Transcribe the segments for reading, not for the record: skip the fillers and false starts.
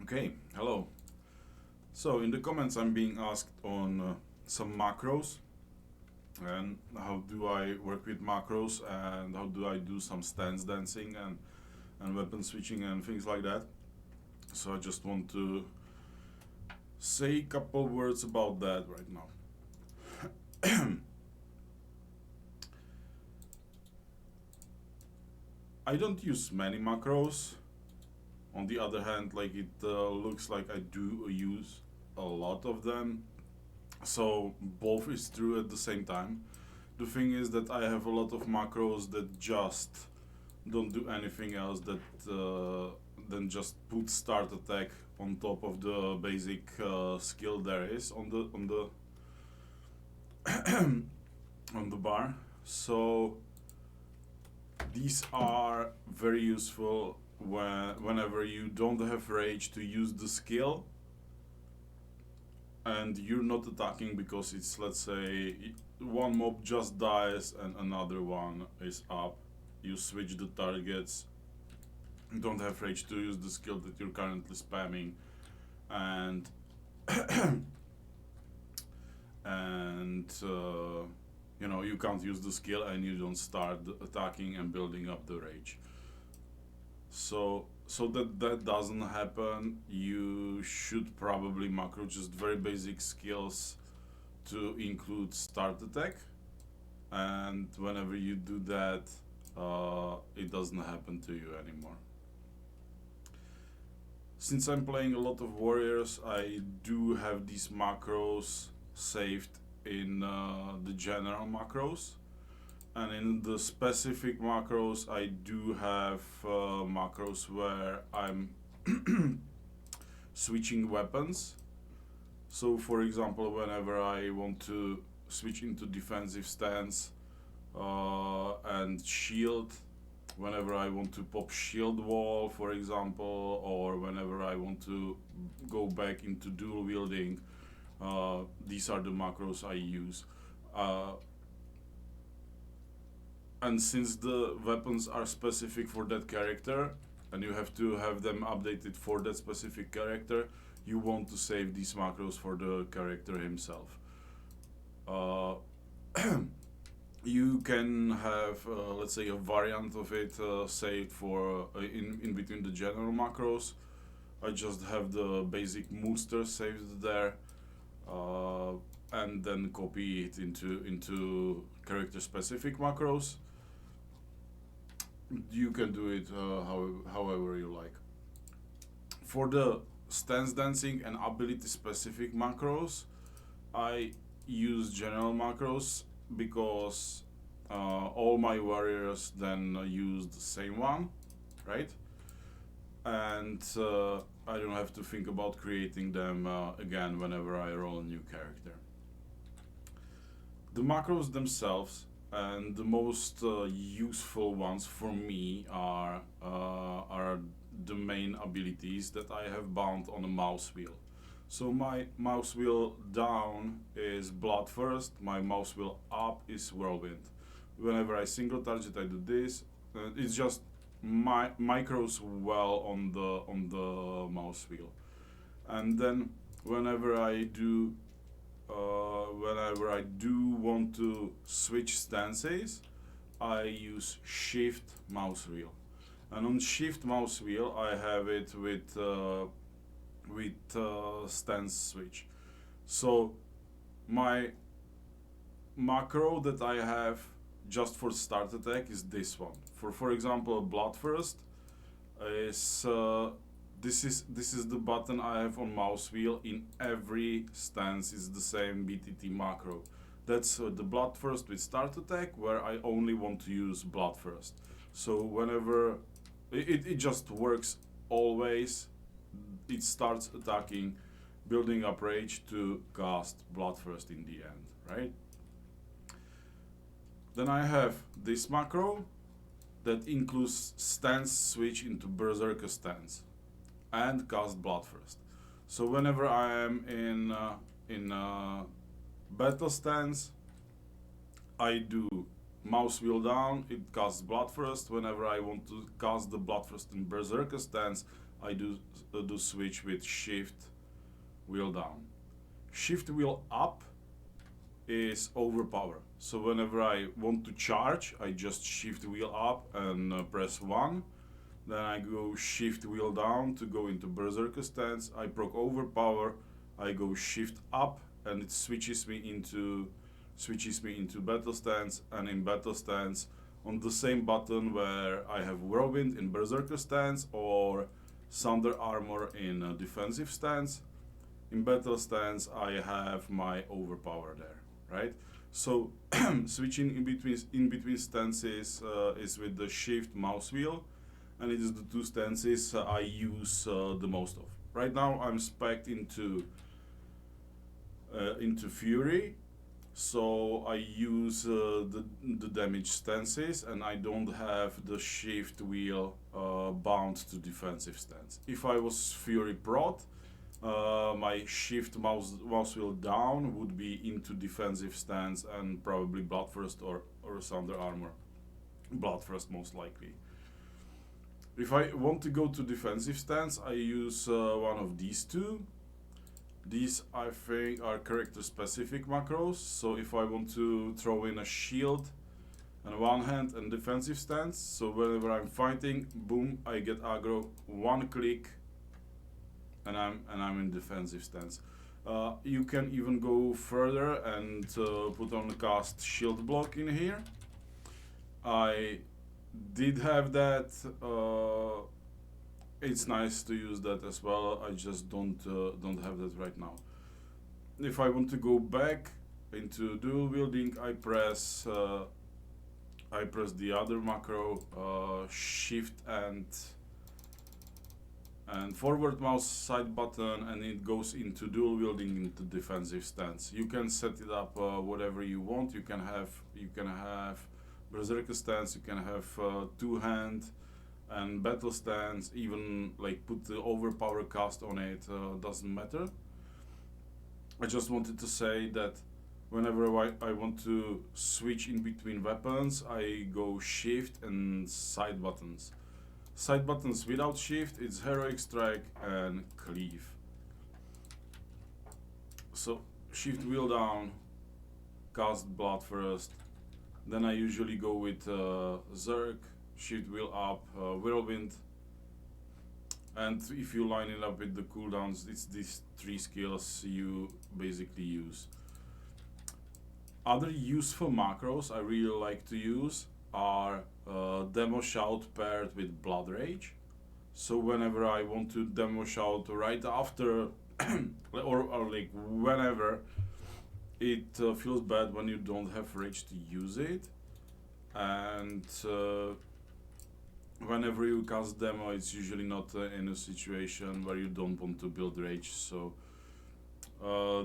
Okay, hello. So in the comments I'm being asked on some macros and how do I work with macros and how do I do some stance dancing and weapon switching and things like that. So I just want to say a couple words about that right now. I don't use many macros. On the other hand, like it looks like I do use a lot of them. So both is true at the same time. The thing is that I have a lot of macros that just don't do anything else than just put start attack on top of the basic skill there is on the bar. So these are very useful whenever you don't have rage to use the skill and you're not attacking because it's, let's say, one mob just dies and another one is up. You switch the targets, you don't have rage to use the skill that you're currently spamming, and and you can't use the skill and you don't start attacking and building up the rage. So that doesn't happen, you should probably macro just very basic skills to include start attack, and whenever you do that, it doesn't happen to you anymore. Since I'm playing a lot of warriors, I do have these macros saved in the general macros, and in the specific macros I do have macros where I'm switching weapons. So for example, whenever I want to switch into defensive stance and shield, whenever I want to pop shield wall, for example, or whenever I want to go back into dual wielding, these are the macros I use. Uh, and since the weapons are specific for that character and you have to have them updated for that specific character, you want to save these macros for the character himself. Uh, you can have, let's say, a variant of it saved for in between the general macros. I just have the basic mooster saved there, uh, and then copy it into character specific macros. You can do it however you like. For the stance dancing and ability specific macros, I use general macros because all my warriors then use the same one, right? And I don't have to think about creating them again whenever I roll a new character. The macros themselves and the most useful ones for me are the main abilities that I have bound on a mouse wheel. So my mouse wheel down is Bloodthirst, my mouse wheel up is Whirlwind. Whenever I single target, I do this. It's just micros well on the mouse wheel, and then whenever I do whenever I do want to switch stances, I use Shift mouse wheel, and on Shift mouse wheel I have it with stance switch. So my macro that I have just for start attack is this one. For example, Bloodthirst is this is the button I have on mouse wheel in every stance. Is the same BTT macro. That's the Bloodthirst with start attack, where I only want to use Bloodthirst. So whenever it just works always, it starts attacking, building up rage to cast Bloodthirst in the end, right? Then I have this macro that includes stance switch into Berserker stance and cast Bloodthirst. So whenever I am in battle stance, I do mouse wheel down, it casts Bloodthirst. Whenever I want to cast the Bloodthirst in Berserker stance, I do switch with shift wheel down. Shift wheel up is overpower. So whenever I want to charge, I just shift wheel up and press 1. Then I go shift wheel down to go into berserker stance. I proc overpower. I go shift up and it switches me into battle stance, and in battle stance on the same button where I have whirlwind in berserker stance or thunder armor in defensive stance. In battle stance I have my overpower there, right? So switching in between stances is with the shift mouse wheel, and it is the two stances I use the most of. Right now I'm spec'd into Fury, so I use the damage stances, and I don't have the shift wheel bound to defensive stance. If I was Fury Prot, my shift mouse wheel down would be into defensive stance and probably Bloodthirst or Thunder Armor. Bloodthirst most likely. If I want to go to defensive stance, I use one of these two. These I think are character specific macros, so if I want to throw in a shield on one hand and defensive stance, so whenever I'm fighting, boom, I get aggro, one click, and I'm in defensive stance. You can even go further and put on the cast shield block in here. I did have that. It's nice to use that as well. I just don't have that right now. If I want to go back into dual wielding, I press the other macro, shift and forward mouse side button, and it goes into dual wielding into defensive stance. You can set it up whatever you want. You can have berserker stance. You can have two hand and battle stance. Even like put the overpower cast on it. Doesn't matter. I just wanted to say that whenever I want to switch in between weapons, I go shift and side buttons. Side buttons without shift, it's heroic strike and cleave. So shift wheel down, cast Bloodthirst. Then I usually go with Zerg, shift wheel up, whirlwind. And if you line it up with the cooldowns, it's these three skills you basically use. Other useful macros I really like to use are Demo Shout paired with Blood Rage. So whenever I want to Demo Shout right after or like whenever it feels bad when you don't have rage to use it, and whenever you cast Demo, it's usually not in a situation where you don't want to build rage. So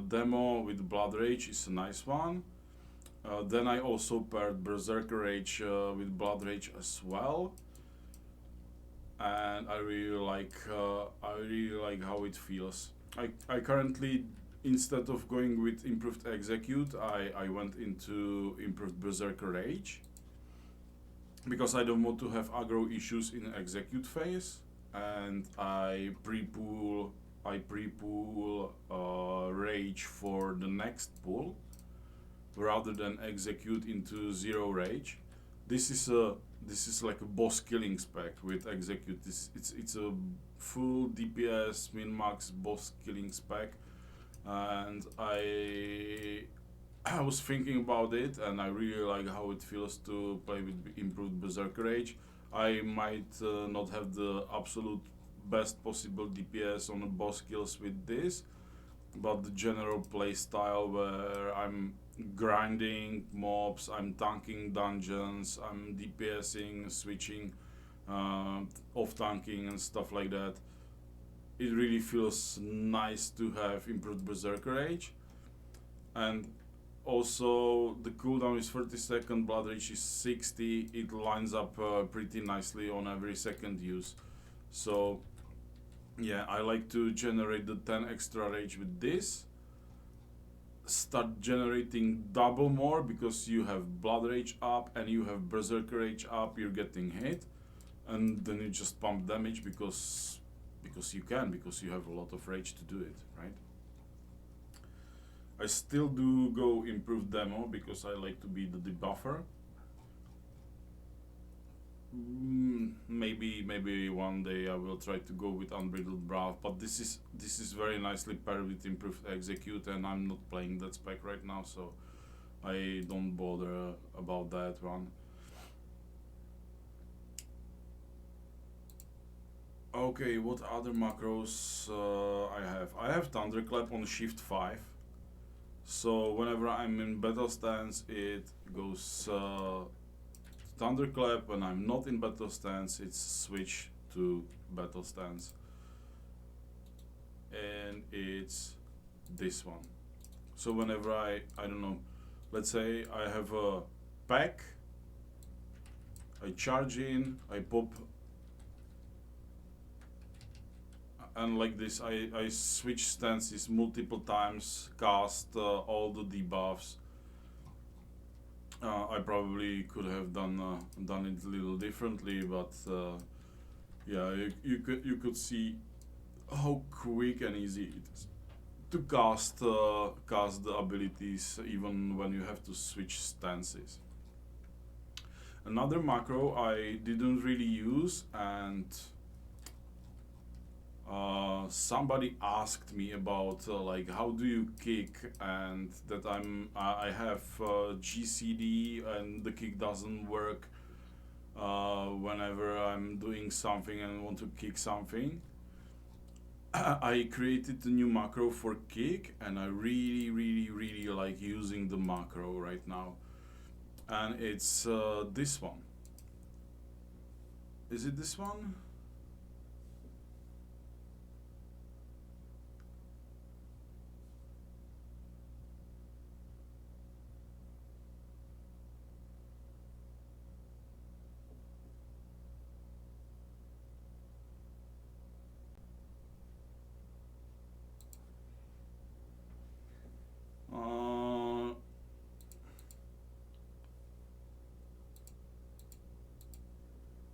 Demo with Blood Rage is a nice one. Then I also paired Berserker Rage with Blood Rage as well, and I really like how it feels. I currently, instead of going with improved execute, I went into improved Berserker Rage because I don't want to have aggro issues in execute phase, and I pre-pull rage for the next pull, rather than execute into zero rage. This is like a boss killing spec with execute. It's a full DPS min max boss killing spec, and I was thinking about it, and I really like how it feels to play with improved Berserker Rage. I might not have the absolute best possible DPS on the boss kills with this, but the general play style where I'm grinding mobs, I'm tanking dungeons, I'm DPSing, switching off tanking and stuff like that. It really feels nice to have improved Berserker Rage. And also the cooldown is 30 seconds, Blood Rage is 60. It lines up pretty nicely on every second use. So yeah, I like to generate the 10 extra rage with this. Start generating double more because you have Blood Rage up and you have Berserker Rage up, you're getting hit, and then you just pump damage because because you can, because you have a lot of rage to do it, right? I still do go improve demo because I like to be the debuffer. Maybe one day I will try to go with unbridled breath, but this is very nicely paired with improved execute, and I'm not playing that spec right now, so I don't bother about that one. Okay, what other macros I have? I have Thunderclap on Shift 5. So whenever I'm in battle stance, it goes Thunderclap. When I'm not in battle stance, it's switch to battle stance. And it's this one. So whenever I don't know, let's say I have a pack, I charge in, I pop, and like this I switch stances multiple times, cast all the debuffs. I probably could have done it a little differently, but yeah, you could see how quick and easy it is to cast the abilities even when you have to switch stances. Another macro I didn't really use, and somebody asked me about like how do you kick, and that I have GCD and the kick doesn't work whenever I'm doing something and want to kick something. I created a new macro for kick, and I really like using the macro right now, and it's this one. Is it this one?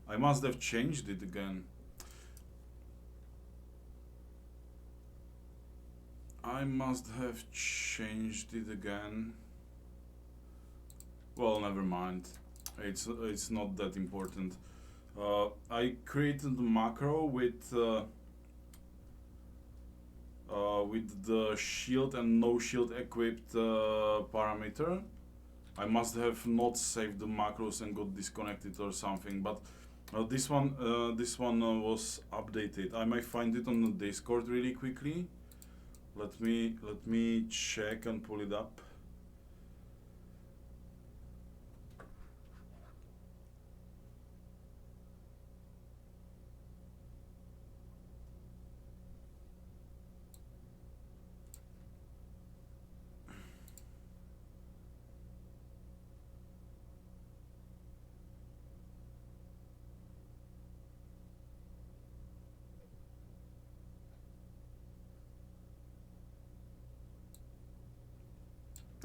I must have changed it again. I must have changed it again. Well, never mind. It's not that important. I created the macro with the shield and no shield equipped parameter. I must have not saved the macros and got disconnected or something, but this one was updated. I might find it on the Discord really quickly. Let me check and pull it up.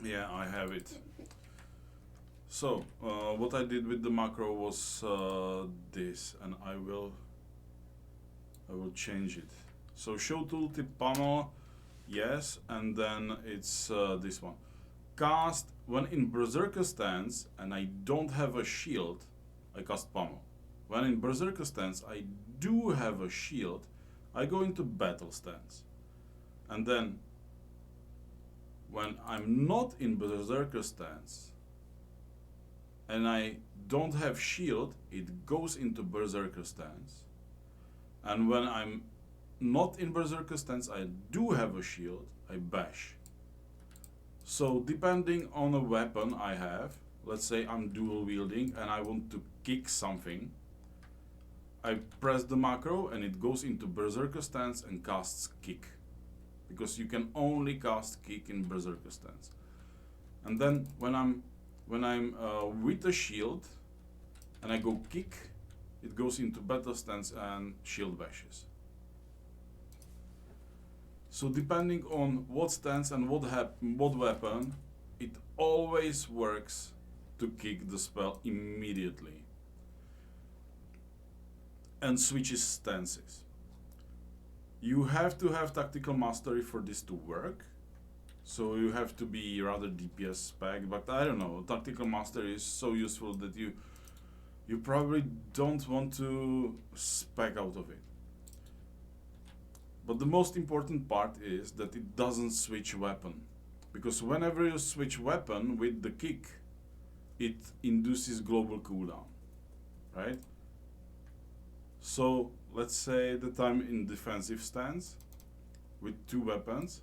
Yeah, I have it. So what I did with the macro was this, and I will change it. So show tooltip panel, yes, and then it's this one. Cast when in Berserker stance and I don't have a shield, I cast Pummel. When in Berserker stance I do have a shield, I go into battle stance. And then when I'm not in Berserker stance and I don't have shield, it goes into Berserker stance. And when I'm not in Berserker stance, I do have a shield, I bash. So depending on a weapon I have, let's say I'm dual wielding and I want to kick something, I press the macro and it goes into Berserker stance and casts kick. Because you can only cast kick in Berserker stance. And then when I'm with a shield and I go kick, it goes into battle stance and shield bashes. So depending on what stance and what weapon, it always works to kick the spell immediately and switches stances. You have to have tactical mastery for this to work. So you have to be rather DPS spec, but I don't know. Tactical mastery is so useful that you probably don't want to spec out of it. But the most important part is that it doesn't switch weapon. Because whenever you switch weapon with the kick, it induces global cooldown, right? So let's say that I'm in defensive stance with two weapons.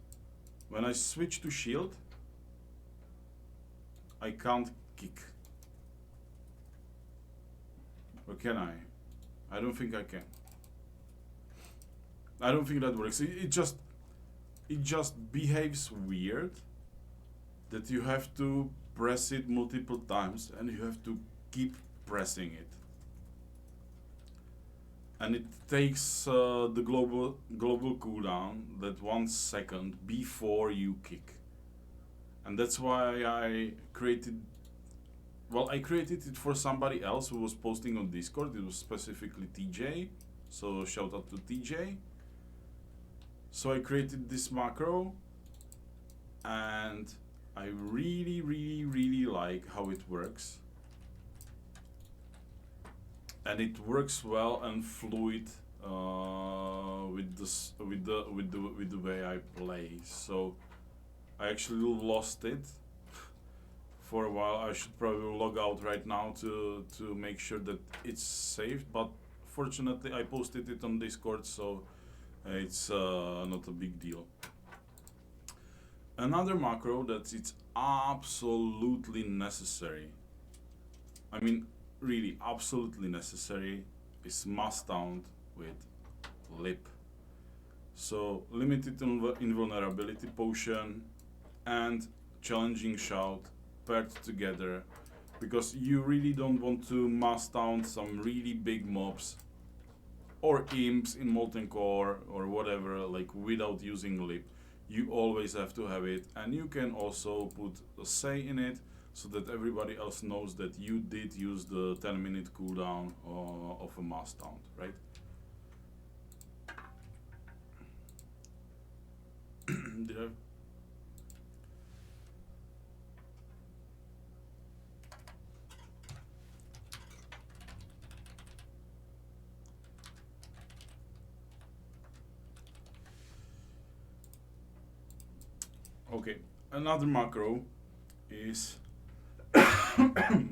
When I switch to shield, I can't kick. Or can I? I don't think I can. I don't think that works. It just behaves weird that you have to press it multiple times and you have to keep pressing it. And it takes the global cooldown that 1 second before you kick. And that's why I created it for somebody else who was posting on Discord. It was specifically TJ. So shout out to TJ. So I created this macro and I really like how it works. And it works well and fluid with the way I play. So I actually lost it for a while. I should probably log out right now to make sure that it's saved. But fortunately, I posted it on Discord, so it's not a big deal. Another macro that it's absolutely necessary. I mean, really absolutely necessary is must taunt with lip. So limited invulnerability potion and challenging shout paired together, because you really don't want to must taunt some really big mobs or imps in Molten Core or whatever, like without using lip. You always have to have it, and you can also put a say in it so that everybody else knows that you did use the 10-minute cooldown of a must taunt, right? Did I? Okay, another macro is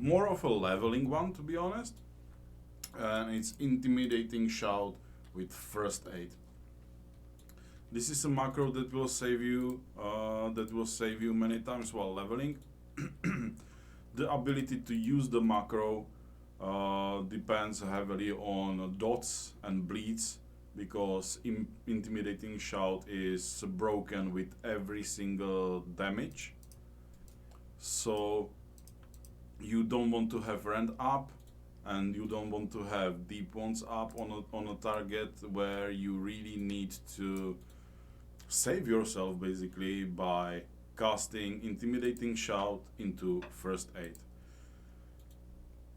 more of a leveling one, to be honest. And it's intimidating shout with first aid. This is a macro that will save you many times while leveling. The ability to use the macro depends heavily on dots and bleeds, because intimidating shout is broken with every single damage. So you don't want to have rend up, and you don't want to have deep wounds up on a target where you really need to save yourself basically by casting intimidating shout into first aid.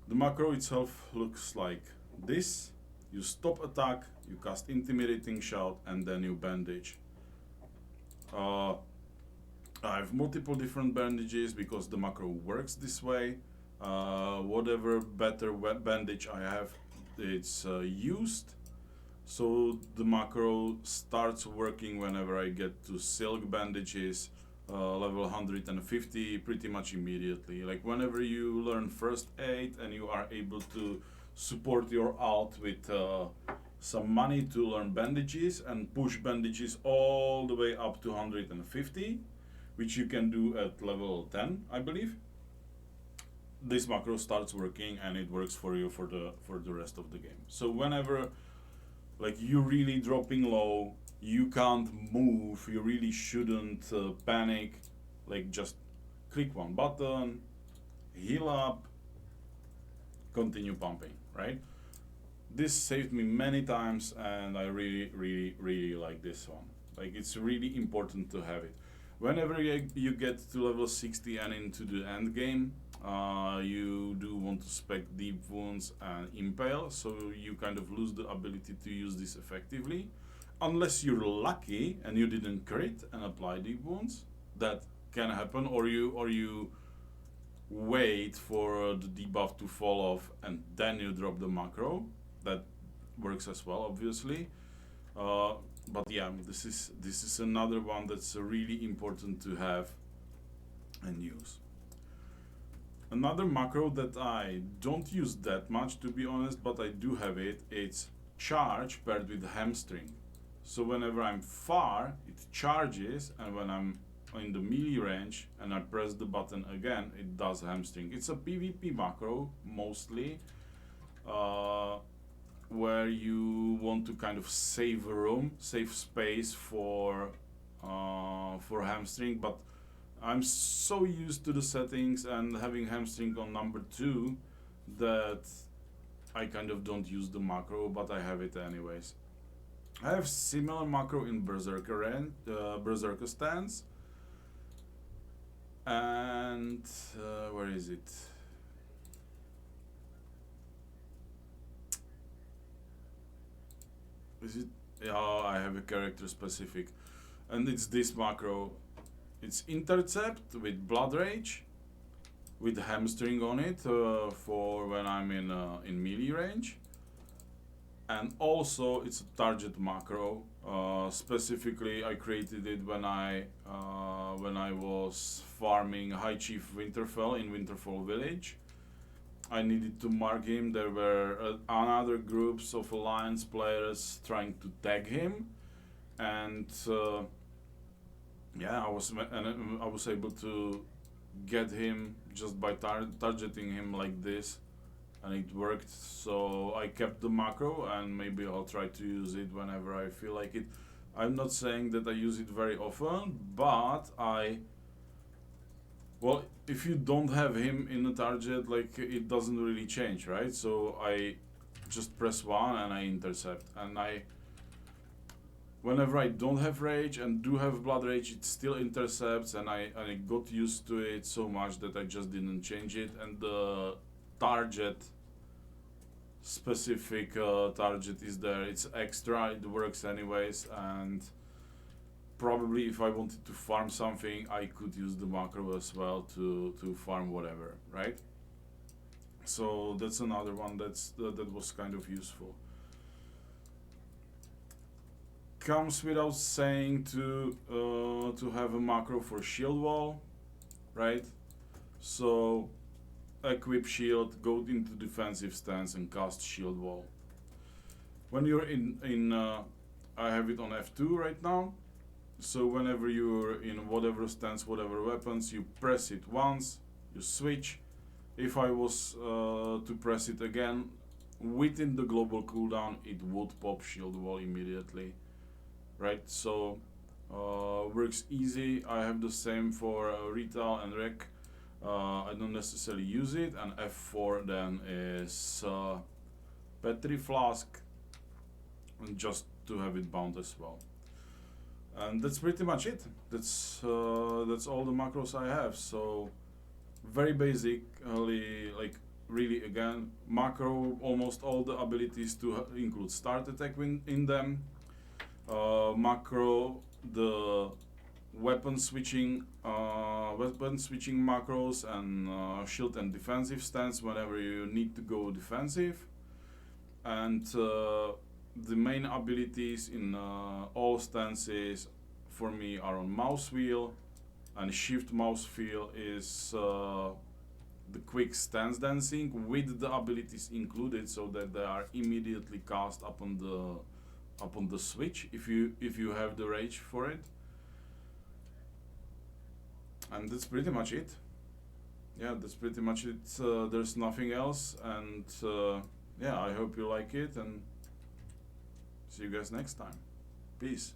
The macro itself looks like this. You stop attack, you cast intimidating shout, and then you bandage. I have multiple different bandages because the macro works this way. Whatever better bandage I have, it's used. So the macro starts working whenever I get to silk bandages, level 150, pretty much immediately. Like whenever you learn first aid and you are able to support your alt with some money to learn bandages and push bandages all the way up to 150, which you can do at level 10, I believe. This macro starts working and it works for you for the rest of the game. So whenever like you're really dropping low, you can't move, you really shouldn't panic. Like just click one button, heal up, continue pumping, right? This saved me many times and I really like this one. Like it's really important to have it. Whenever you get to level 60 and into the end game, you do want to spec deep wounds and impale, so you kind of lose the ability to use this effectively. unless you're lucky and you didn't crit and apply deep wounds, that can happen, or you wait for the debuff to fall off and then you drop the macro. That works as well, obviously. But yeah, this is another one that's really important to have and use. Another macro that I don't use that much, to be honest, but I do have it. It's charge paired with hamstring. So whenever I'm far, it charges, and when I'm in the melee range and I press the button again, it does hamstring. It's a PvP macro mostly, where you want to kind of save room, save space for hamstring. But I'm so used to the settings and having hamstring on number 2 that I kind of don't use the macro, but I have it anyways. I have similar macro in Berserker stance. And where is it? Is it? Yeah, I have a character specific, and it's this macro. It's intercept with blood rage, with hamstring on it for when I'm in melee range, and also it's a target macro. Specifically, I created it when I was farming High Chief Winterfell in Winterfell Village. I needed to mark him. There were another groups of alliance players trying to tag him, and yeah, I was able to get him just by targeting him like this, and it worked. So I kept the macro, and maybe I'll try to use it whenever I feel like it. I'm not saying that I use it very often, but well, if you don't have him in a target, like, it doesn't really change, right? So I just press 1 and I intercept, and whenever I don't have rage and do have blood rage, it still intercepts, and I got used to it so much that I just didn't change it. And the target specific target is there. It's extra, it works anyways, and probably if I wanted to farm something, I could use the macro as well to farm whatever, right? So that's another one that was kind of useful. Comes without saying to have a macro for shield wall, right? So equip shield, go into defensive stance and cast shield wall. When you're in I have it on F2 right now. So whenever you're in whatever stance, whatever weapons, you press it once, you switch. If I was to press it again, within the global cooldown, it would pop shield wall immediately, right? So works easy. I have the same for Retail and Rec. I don't necessarily use it, and F4 then is Petri Flask, and just to have it bound as well. And that's pretty much it. That's all the macros I have. So very basically, like, really, again, macro almost all the abilities to include start attack in them. Macro the weapon switching macros, and shield and defensive stance whenever you need to go defensive, and the main abilities in all stances for me are on mouse wheel, and shift mouse wheel is the quick stance dancing with the abilities included, so that they are immediately cast upon the switch if you have the rage for it. And that's pretty much it. Yeah, that's pretty much it. There's nothing else, and yeah, I hope you like it, and see you guys next time. Peace.